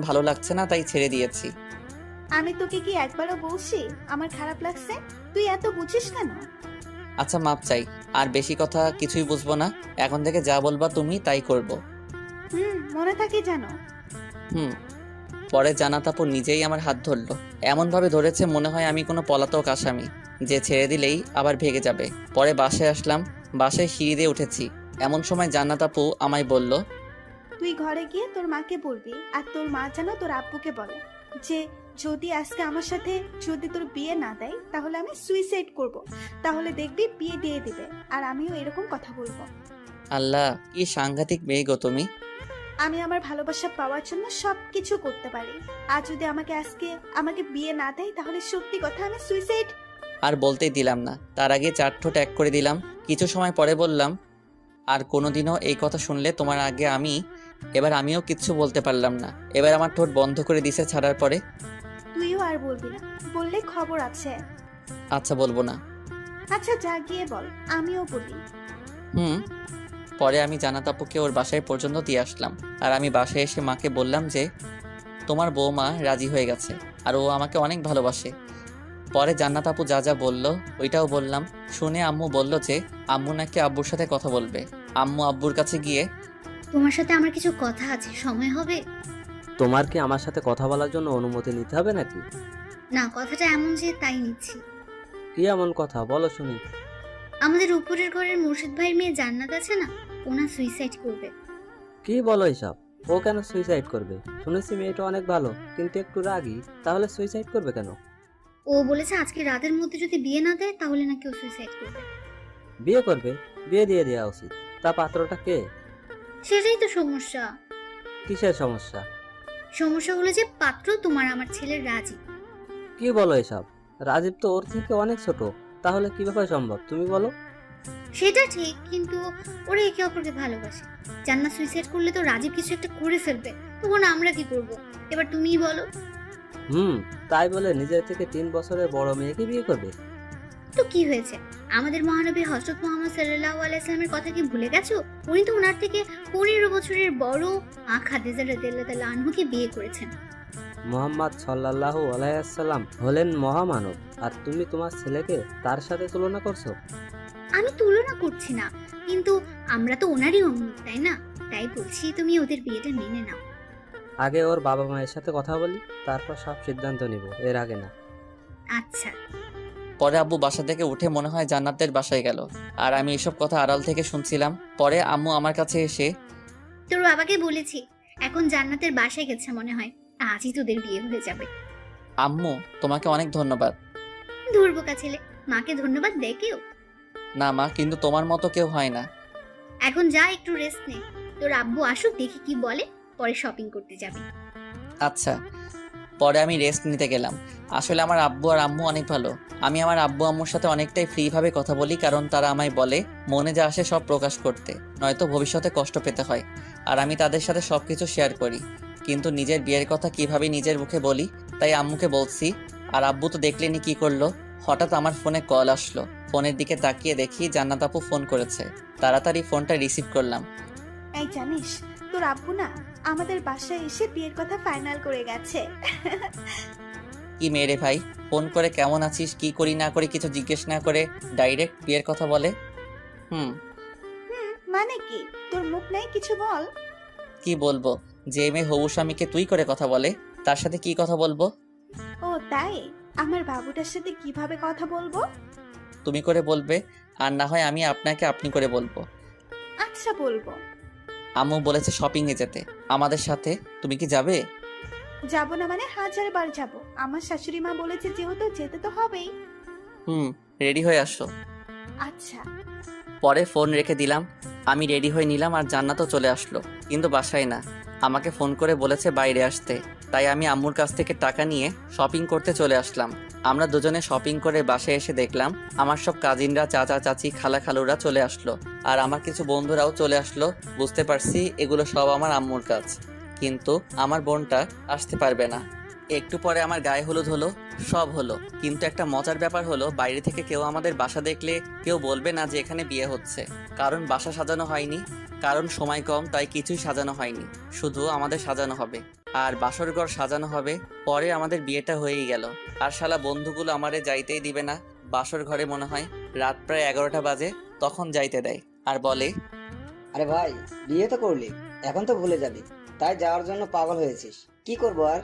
ভালো লাগছে না, তাই ছেড়ে দিয়েছি। আমি তোকে কি একবারও বলছি আমার খারাপ লাগছে? তুই এত বুঝিস কেন? আচ্ছা, মাপ চাই। আর বেশি কথা কিছুই বুঝবো না। এখন থেকে যা বলবা তুমি তাই করব। মনে থাকে জানো। হুম। পরে জান্নাত আপু নিজেই আমার হাত ধরলো। এমনভাবে ধরেছে মনে হয় আমি কোনো পলাতক আসামি, যে ছেড়ে দিলেই আবার ভেগে যাবে। পরে বাসায় আসলাম। বাসায় সিঁড়ি দিয়ে উঠেছি, এমন সময় জান্নাত আপু আমায় বলল, তুই ঘরে গিয়ে তোর মাকে বলবি, আর তোর মা যেন তোর আব্বুকে বলে যে যদি আজকে আমার সাথে যদি তোর বিয়ে না দেয় তাহলে আমি সুইসাইড করব। তাহলে দেখবি বিয়ে দিয়ে দিবে, আর আমিও এরকম কথা বলবো। আল্লাহ, কি সাংঘাতিক মেয়ে গো তুমি। আমি আমার ভালোবাসা পাওয়ার জন্য সবকিছু করতে পারি। আর যদি আমাকে বিয়ে না দেয় তাহলে সত্যি কথা আমি সুইসাইড। আর বলতেই দিলাম না, তার আগে চার ঠোঁট এক করে দিলাম। কিছু সময় পরে বললাম, আর কোনোদিনও এই কথা শুনলে তোমার আগে আমি। এবার আমিও কিচ্ছু বলতে পারলাম না। এবার আমার ঠোঁট বন্ধ করে দিছে ছাড়ার পরে। তুইও আর বলবি না, বললে খবর আছে। আচ্ছা, বলবো না। আচ্ছা যা গিয়ে বল, আমিও বলি। হুম। পরে আমি জান্নাত আপুকে ওর বাসায় পর্যন্ত দিয়ে আসলাম। আর আমি বাসায় এসে মাকে বললাম যে তোমার বৌমা রাজি হয়ে গেছে, আর ও আমাকে অনেক ভালোবাসে। পরে জান্নাত আপু যা যা বলল ওইটাও বললাম। শুনে আম্মু বলল যে আম্মু নাকি আব্বুর সাথে কথা বলবে। আম্মু আব্বুর কাছে গিয়ে, তোমার সাথে আমার কিছু কথা আছে, সময় হবে? তোমার কি আমার সাথে কথা বলার জন্য অনুমতি নিতে হবে নাকি? না, কথাটা এমন যে তাই নিচ্ছি। কি এমন কথা বলো শুনি। আমাদের উপরের ঘরের মুর্শিদ ভাইয়ের মেয়ে জান্নাত আছে না, ওনা সুইসাইড করবে। কি বলো এসব? ও কেন সুইসাইড করবে? শুনেছি মেয়েটা অনেক ভালো, কিন্তু একটু রাগী। তাহলে সুইসাইড করবে কেন? ও বলেছে আজকে রাতের মধ্যে যদি বিয়ে না দেয় তাহলে নাকি ও সুইসাইড করবে। বিয়ে করবে? বিয়ে দিয়ে দেওয়া উচিত। তা পাত্রটা কে? সেটাই তো সমস্যা। কিসের সমস্যা? সমস্যা হলো যে পাত্র তোমার আমার ছেলের রাজি। কি বলো এসব? রাজীব তো ওর থেকে অনেক ছোট। তাহলে কিভাবে সম্ভব তুমি বলো? সেটা ঠিক, কিন্তু ওরা একে অপরকে ভালোবাসে। জান্নাত সুইসাইড করলে তো রাজীব কিছু একটা করে ফেলবে, তখন আমরা কি করব? এবার তুমিই বলো। তাই বলে নিজের থেকে 3 বছরের বড় মেয়েকে বিয়ে করবে? তো কি হয়েছে? আমাদের মহানবী হযরত মুহাম্মদ সাল্লাল্লাহু আলাইহি সাল্লামের কথা কি ভুলে গেছো? উনি তো ওনার থেকে 15 বছরের বড় মা খাদিজা রাদিয়াল্লাহু তাআলা আনহুকে বিয়ে করেছেন। মোহাম্মদ সাল্লাল্লাহু আলাইহিসসালাম হলেন মহামানব, আর তুমি তোমার ছেলেকে তার সাথে তুলনা করছো? আমি তুলনা করছি না, কিন্তু আমরা তো ওনারই উম্মত, তাই না? তাই বলছি তুমি ওদের বিয়েটা মেনে নাও। আগে ওর বাবা মায়ের সাথে কথা বলি, তারপর সব সিদ্ধান্ত নিব, এর আগে না। আচ্ছা। পরে আব্বু বাসা থেকে উঠে মনে হয় জান্নাতের বাসায় গেল। আর আমি এসব কথা আড়াল থেকে শুনছিলাম। পরে আম্মু আমার কাছে এসে, তোর বাবাকে বলেছি, এখন জান্নাতের বাসায় গেছে মনে হয়, আজই তোদের বিয়ে হয়ে যাবে। আম্মু তোমাকে অনেক ধন্যবাদ। ধুরবোকা ছেলে, মাকে ধন্যবাদ দে কেউ? না মা, কিন্তু তোমার মতো কেউ হয় না। এখন যা একটু রেস্ট নে, তোর আব্বু আসুক দেখি কি বলে, পরে শপিং করতে যাবি। আচ্ছা। পরে আমি রেস্ট নিতে গেলাম। আসলে আমার আব্বু আর আম্মু অনেক ভালো। আমি আমার আব্বু আম্মুর সাথে অনেকটাই ফ্রিভাবে কথা বলি, কারণ তারা আমায় বলে মনে যা আসে সব প্রকাশ করতে, নয়তো ভবিষ্যতে কষ্ট পেতে হয়। আর আমি তাদের সাথে সব কিছু শেয়ার করি। কিন্তু নিজের বিয়ের কথা কিভাবে নিজের মুখে বলি, তাই আম্মুকে বলছি। আর আব্বু তো দেখলেনি কি করলো। হঠাৎ আমার ফোনে কল আসলো। ফোনের দিকে তাকিয়ে দেখি জান্নাত আপু ফোন করেছে। তাড়াতাড়ি ফোনটা রিসিভ করলাম। এই জানিস, তোর আব্বু না আমাদের বাসায় এসে বিয়ের কথা ফাইনাল করে গেছে। কি মেরে ভাই, ফোন করে কেমন আছিস কি করি না করি কিছু জিজ্ঞেস না করে ডাইরেক্ট বিয়ের কথা বলে। হুম। মানে কি? তোর মুখ নেই, কিছু বল। কি বলবো? যে মেয়ে হবু স্বামীকে তুই করে কথা বলে, তার সাথে কি কথা বলবো? ও তাই? আমার বাবুটার সাথে কিভাবে কথা বলবো? তুমি করে বলবে, আর না হয় আমি আপনাকে আপনি করে বলবো। আচ্ছা বলবো। আম্মু বলেছে শপিং এ যেতে আমাদের সাথে, তুমি কি যাবে? যাব না মানে 1000 বার যাব। আমার শাশুড়ি মা বলেছে যেহেতু যেতে তো হবেই। হুম, রেডি হয়ে আসো। আচ্ছা। পরে ফোন রেখে দিলাম। আমি রেডি হয়ে নিলাম আর জান্নাতও চলে আসলো, কিন্তু বাসায় না। আমাকে ফোন করে বলেছে বাইরে আসতে। তাই আমি আম্মুর কাছ থেকে টাকা নিয়ে শপিং করতে চলে আসলাম। আমরা দুজনে শপিং করে বাসায় এসে দেখলাম আমার সব কাজিনরা, চাচা চাচি, খালা খালুরা চলে আসলো। আর আমার কিছু বন্ধুরাও চলে আসলো। বুঝতে পারছি এগুলো সব আমার আম্মুর কাজ, কিন্তু আমার বোনটা আসতে পারবে না। একটু পরে আমার গায়ে হলুদ হলো, সব হলো। কিন্তু একটা মজার ব্যাপার হলো, বাইরে থেকে কেউ আমাদের বাসা দেখলে কেউ বলবে না যে এখানে বিয়ে হচ্ছে, কারণ বাসা সাজানো হয়নি, কারণ সময় কম, তাই কিছুই সাজানো হয়নি। শুধু আমাদের সাজানো হবে আর বাসর ঘর সাজানো হবে। পরে আমাদের বিয়েটা হয়েই গেল। আর শালা বন্ধুগুলো আমারে যাইতেই দিবে না। বাসর ঘরে মনে হয় রাত প্রায় 11টা বাজে, তখন যাইতে দেয় আর বলে, আরে ভাই, বিয়ে তো করলি, এখন তো ভুলে যাবি, তাই যাওয়ার জন্য পাগল হয়েছিস। কি করবো আর?